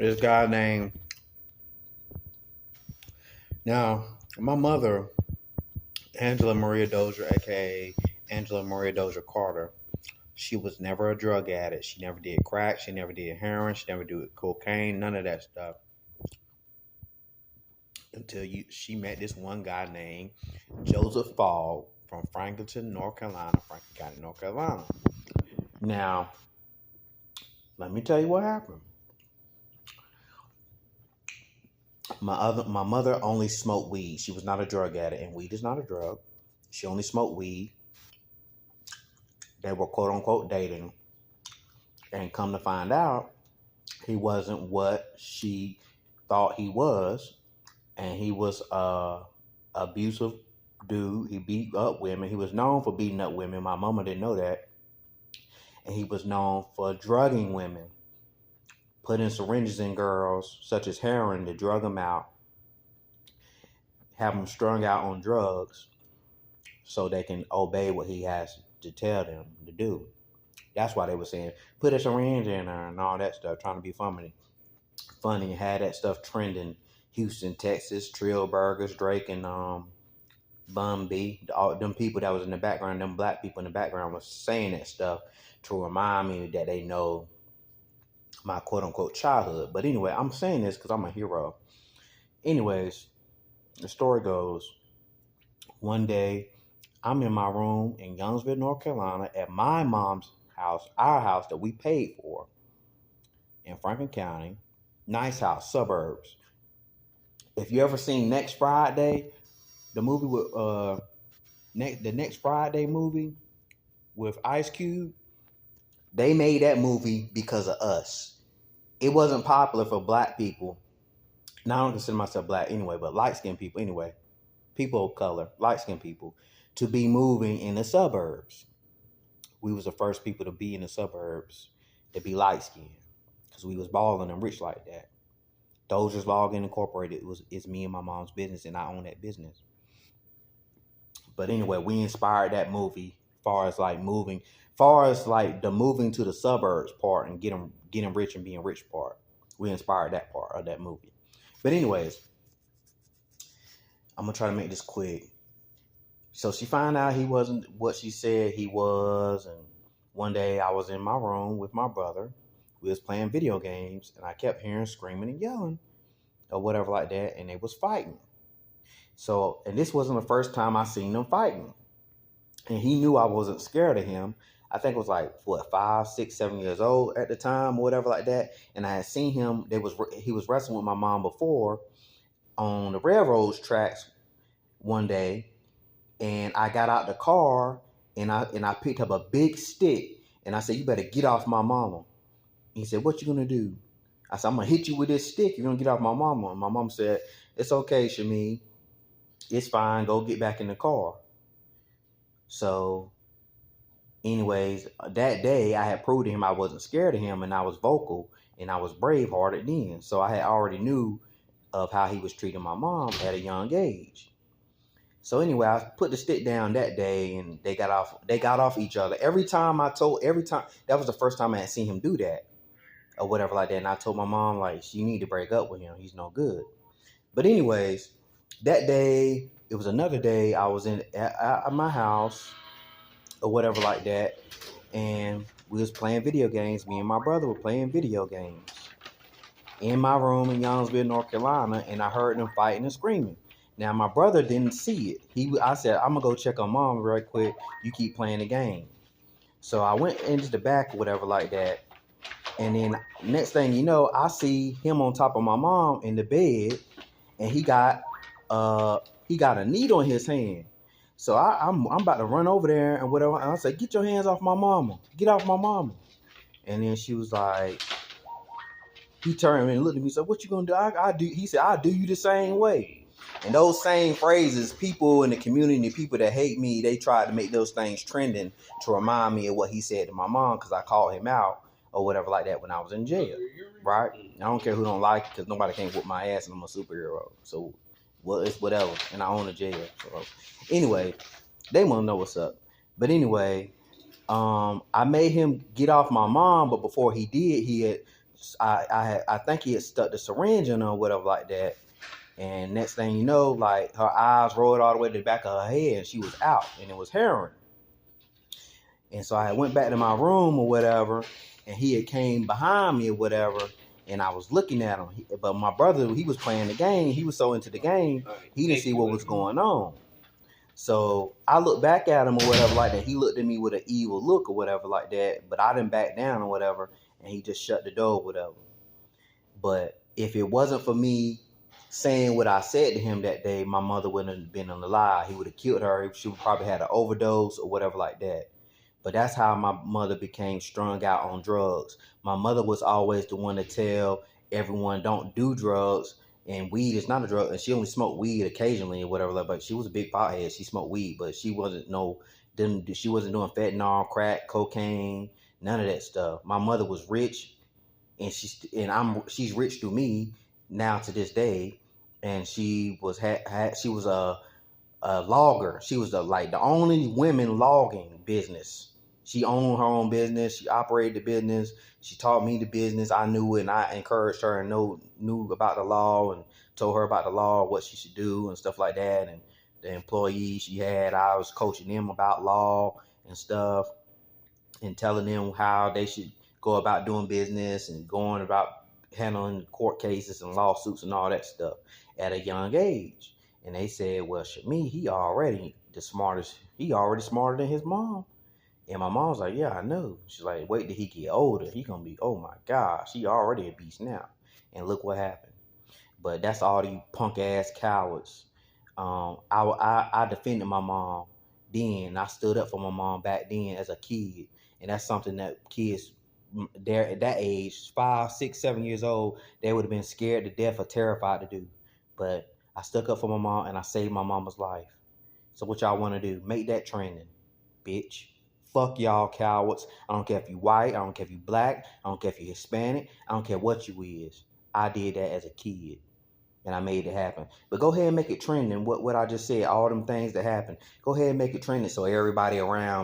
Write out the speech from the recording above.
This guy named now my mother, Angela Maria Dozier, aka Angela Maria Dozier Carter. She was never a drug addict. She never did crack. She never did heroin. She never did cocaine. None of that stuff until she met this one guy named Joseph Fogg from Franklinton, North Carolina, Franklin County, North Carolina. Now, let me tell you what happened. My mother only smoked weed. She was not a drug addict, and weed is not a drug. She only smoked weed. They were quote unquote dating, and come to find out, he wasn't what she thought he was, and he was a abusive dude. He beat up women. He was known for beating up women. My mama didn't know that, and he was known for drugging women, putting syringes in girls, such as heroin, to drug them out, have them strung out on drugs, so they can obey what he has to tell them to do. That's why they were saying, put a syringe in her and all that stuff, trying to be funny, and had that stuff trending. Houston, Texas, Trill Burgers, Drake, and Bun B. All them people that was in the background, them black people in the background was saying that stuff to remind me that they know my quote-unquote childhood. But anyway, I'm saying this because I'm a hero. Anyways, the story goes, one day, I'm in my room in Youngsville, North Carolina, at my mom's house, our house that we paid for in Franklin County. Nice house, suburbs. If you ever seen Next Friday, the movie with the Next Friday movie with Ice Cube, they made that movie because of us. It wasn't popular for black people. Now, I don't consider myself black anyway, but light-skinned people anyway. People of color, light-skinned people, to be moving in the suburbs. We was the first people to be in the suburbs, to be light-skinned, because we was balling and rich like that. Dozier's Login Incorporated is me and my mom's business, and I own that business. But anyway, we inspired that movie far as like the moving to the suburbs part and getting rich and being rich part. We inspired that part of that movie. But anyways, I'm gonna try to make this quick. So she found out he wasn't what she said he was, and one day I was in my room with my brother. We was playing video games, and I kept hearing screaming and yelling or whatever like that, and they was fighting. So, and this wasn't the first time I seen them fighting. And he knew I wasn't scared of him. I think it was like, 5, 6, 7 years old at the time or whatever like that. And I had seen him, he was wrestling with my mom before on the railroad tracks one day. And I got out the car and I picked up a big stick. And I said, you better get off my mama. He said, what you gonna do? I said, I'm gonna hit you with this stick. You're gonna get off my mama. And my mom said, it's okay, Shamee. It's fine. Go get back in the car. So, anyways, that day I had proved to him I wasn't scared of him, and I was vocal and I was bravehearted then. So I had already knew of how he was treating my mom at a young age. So anyway, I put the stick down that day, and they got off each other. Every time that was the first time I had seen him do that or whatever like that. And I told my mom, like, you need to break up with him. He's no good. But anyways, that day, it was another day I was at my house or whatever like that, and we was playing video games. Me and my brother were playing video games in my room in Youngsville, North Carolina, and I heard them fighting and screaming. Now, my brother didn't see it. I said, I'm going to go check on mom real quick. You keep playing the game. So I went into the back or whatever like that, and then next thing you know, I see him on top of my mom in the bed, and he got a needle in his hand. So I'm about to run over there and whatever. And I said, get your hands off my mama. Get off my mama. And then she was like, he turned and looked at me and said, what you gonna do? He said, I'll do you the same way. And those same phrases, people in the community, people that hate me, they tried to make those things trending to remind me of what he said to my mom, because I called him out or whatever like that when I was in jail. Right? I don't care who don't like it, because nobody can whoop my ass and I'm a superhero. So, well, it's whatever. And I own a jail. So, anyway, they want to know what's up. But anyway, I made him get off my mom, but before he did, I think he had stuck the syringe in her or whatever like that. And next thing you know, like her eyes rolled all the way to the back of her head and she was out and it was heroin. And so I went back to my room or whatever, and he had came behind me or whatever, and I was looking at him. But my brother, he was playing the game. He was so into the game, he didn't see what was going on. So I looked back at him or whatever like that. He looked at me with an evil look or whatever like that, but I didn't back down or whatever, and he just shut the door or whatever. But if it wasn't for me saying what I said to him that day, my mother wouldn't have been on the lie. He would have killed her. She would probably had an overdose or whatever like that. But that's how my mother became strung out on drugs. My mother was always the one to tell everyone don't do drugs, and weed is not a drug. And she only smoked weed occasionally or whatever. But she was a big pothead. She smoked weed, but she wasn't doing fentanyl, crack, cocaine, none of that stuff. My mother was rich, and she's rich through me now to this day. And she was a logger. She was the only women logging business. She owned her own business. She operated the business. She taught me the business. I knew it, and I encouraged her and knew about the law and told her about the law, what she should do and stuff like that. And the employees she had, I was coaching them about law and stuff and telling them how they should go about doing business and going about handling court cases and lawsuits and all that stuff at a young age. And they said, well, Shami, he already smarter than his mom. And my mom was like, yeah, I know. She's like, wait till he get older. He gonna be, oh my gosh, he already a beast now. And look what happened. But that's all you punk ass cowards. I defended my mom then. I stood up for my mom back then as a kid. And that's something that kids there at that age, 5, 6, 7 years old, they would have been scared to death or terrified to do. But I stuck up for my mom and I saved my mama's life. So what y'all want to do? Make that trending, bitch. Fuck y'all cowards. I don't care if you white. I don't care if you black. I don't care if you Hispanic. I don't care what you is. I did that as a kid. And I made it happen. But go ahead and make it trending. What I just said, all them things that happened. Go ahead and make it trending so everybody around